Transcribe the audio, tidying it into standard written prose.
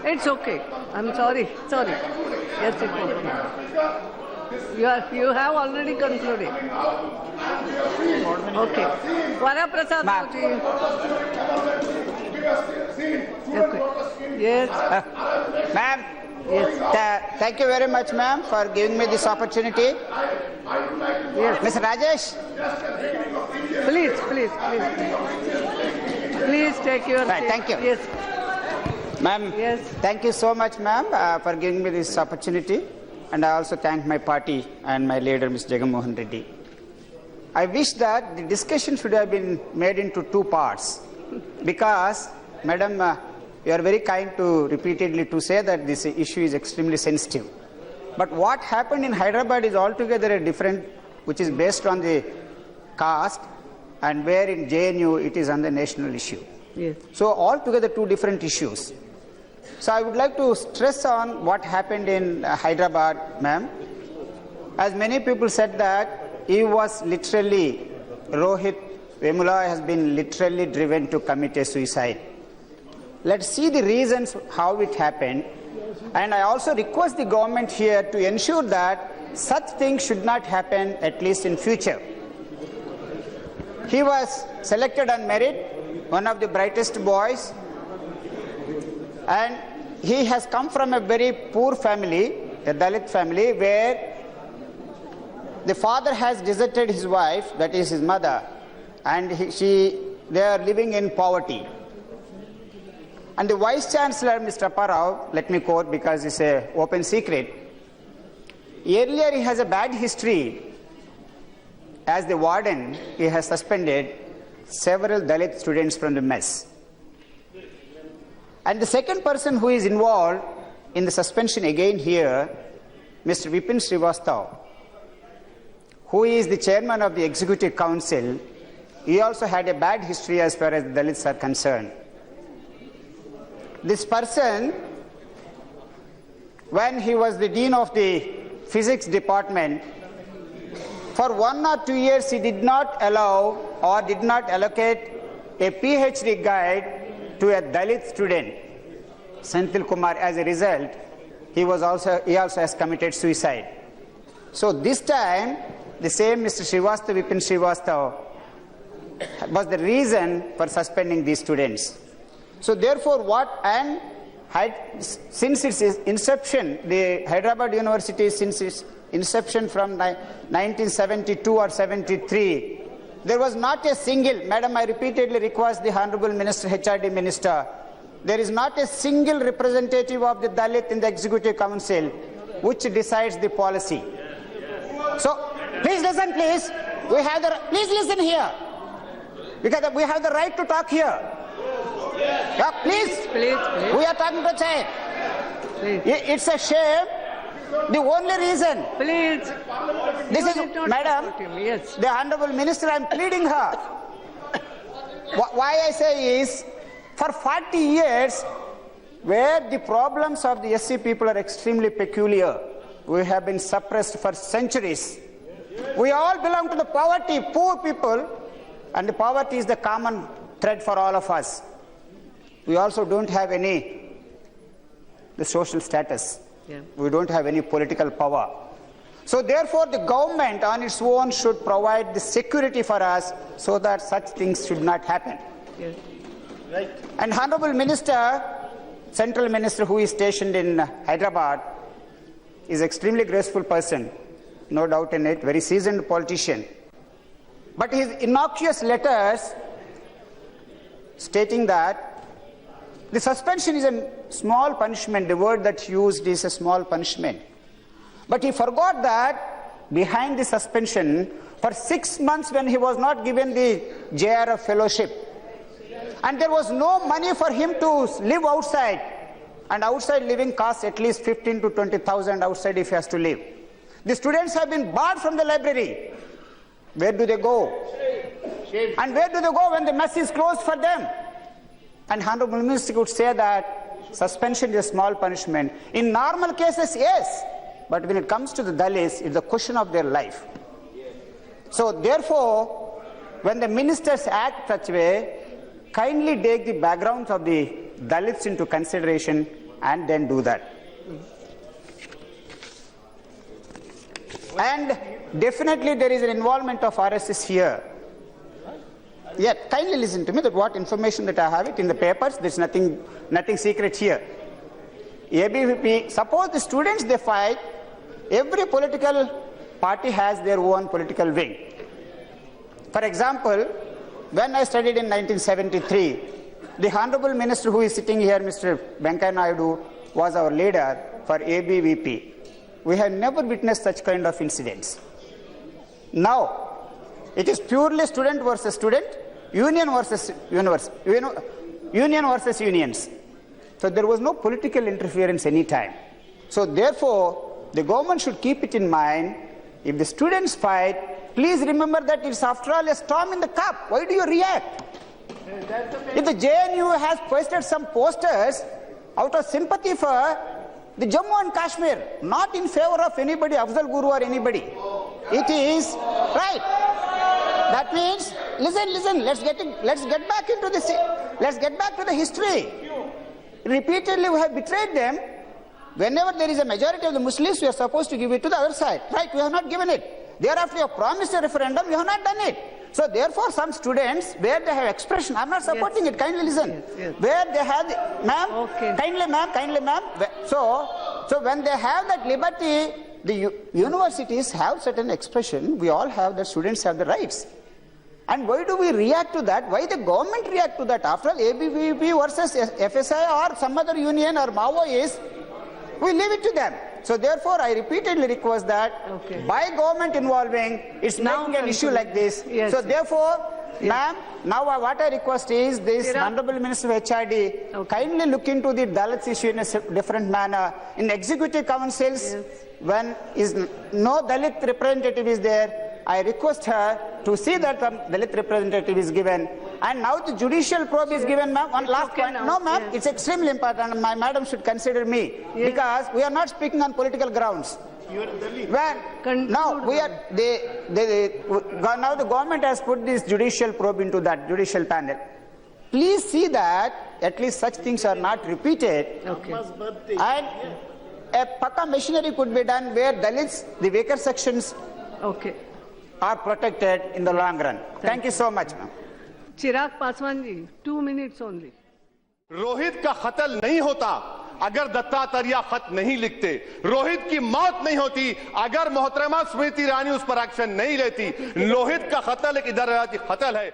It's okay. I'm sorry. Sorry. Yes, it's okay. You have already concluded. Okay. Varaprasada Rao ji. Okay. Yes. Ma'am. Yes. Thank you very much, ma'am, for giving me this opportunity. Yes. Mr. Rajesh. Please. Please take your Right, seat. thank you. Yes. Ma'am, Yes. thank you so much, ma'am, for giving me this opportunity. And I also thank my party and my leader, Mr. Jagamohan Reddy. I wish that the discussion should have been made into two parts. Because, madam, you are very kind to repeatedly to say that this issue is extremely sensitive. But what happened in Hyderabad is altogether a different, which is based on the caste, and where in JNU it is on the national issue. Yes. So altogether two different issues. So I would like to stress on what happened in Hyderabad, ma'am. As many people said that he was literally, Rohith Vemula has been literally driven to commit a suicide. Let's see the reasons how it happened. And I also request the government here to ensure that such things should not happen, at least in future. He was selected on merit, one of the brightest boys, and he has come from a very poor family, a Dalit family, where the father has deserted his wife, that is his mother, and they are living in poverty. And the Vice Chancellor, Mr. Parao, let me quote because it's an open secret, earlier he has a bad history. As the warden, he has suspended several Dalit students from the mess. And the second person who is involved in the suspension again here, Mr. Vipin Srivastava, who is the chairman of the Executive Council, he also had a bad history as far as the Dalits are concerned. This person, when he was the dean of the physics department, for 1 or 2 years he did not allow or did not allocate a PhD guide to a Dalit student, Senthil Kumar. As a result, he also has committed suicide. So this time, the same Mr. Srivastava, Vipin Srivastava, was the reason for suspending these students. So therefore, since its inception, the Hyderabad University, since its inception from 1972 or 73, there was not a single, madam, I repeatedly request the Honorable Minister, HRD Minister, there is not a single representative of the Dalit in the Executive Council which decides the policy. So, please listen, please. Please listen here. Because we have the right to talk here. Yeah, please. We are talking to child. It's a shame. The only reason. Please. This is, madam, yes. the Honorable Minister, I am pleading her. Why I say is, for 40 years, where the problems of the SC people are extremely peculiar, we have been suppressed for centuries. We all belong to the poverty, poor people, and the poverty is the common thread for all of us. We also don't have the social status. Yeah. We don't have any political power. So therefore the government on its own should provide the security for us so that such things should not happen. Yes. Right. And Honorable Minister, Central Minister who is stationed in Hyderabad, is extremely graceful person, no doubt in it, very seasoned politician. But his innocuous letters stating that the suspension is a small punishment, the word that he used is a small punishment. But he forgot that behind the suspension, for 6 months when he was not given the JRF fellowship, and there was no money for him to live outside, and outside living costs at least 15 to 20,000 outside if he has to live. The students have been barred from the library. Where do they go? And where do they go when the mess is closed for them? And Honorable Minister would say that suspension is a small punishment. In normal cases, yes. But when it comes to the Dalits, it's the question of their life. So therefore, when the ministers act such way, kindly take the backgrounds of the Dalits into consideration and then do that. And definitely there is an involvement of RSS here. Yeah, kindly listen to me that what information that I have it in the papers, there's nothing secret here. ABVP, suppose the students they fight, every political party has their own political wing. For example, when I studied in 1973, the Honorable Minister who is sitting here, Mr. Venkaiah Naidu, was our leader for ABVP. We have never witnessed such kind of incidents. Now, it is purely student versus student, union versus unions. So there was no political interference any time. So therefore, the government should keep it in mind. If the students fight, please remember that it's after all a storm in the cup. Why do you react? If the JNU has posted some posters out of sympathy for the Jammu and Kashmir, not in favor of anybody, Afzal Guru or anybody. It is right. That means, listen. Let's get back into this. Let's get back to the history. Repeatedly, we have betrayed them. Whenever there is a majority of the Muslims, we are supposed to give it to the other side. Right? We have not given it. Thereafter, you have promised a referendum. We have not done it. So therefore, some students, where they have expression, I'm not supporting it, kindly listen. Yes. Where they have, ma'am, okay. kindly ma'am. So when they have that liberty, the universities have certain expression, we all have that, students have the rights. And why do we react to that? Why the government react to that? After all, ABVP versus FSI or some other union or Maoist, we leave it to them. So therefore, I repeatedly request that by government involving, it's making an issue like this. Yes, so therefore, ma'am, now what I request is this Honorable Minister of HRD, kindly look into the Dalits issue in a different manner. In executive councils, when no Dalit representative is there, I request her to see that the Dalit representative is given. And now the judicial probe is given, ma'am. One last point. No, ma'am, it's extremely important. My madam should consider me because we are not speaking on political grounds. Now we are now the government has put this judicial probe into that judicial panel. Please see that at least such things are not repeated. And a Pakka machinery could be done where Dalits, the weaker sections, are protected in the long run. Thank you so much, ma'am. Chirag Paswan ji 2 minutes only. Rohit का कत्ल नहीं होता अगर दत्तात्रेय खत नहीं लिखते, रोहित की मौत नहीं होती अगर मोहतरमा स्मृति ईरानी उस पर एक्शन नहीं लेती। रोहित का कत्ल एक इधर कत्ल है।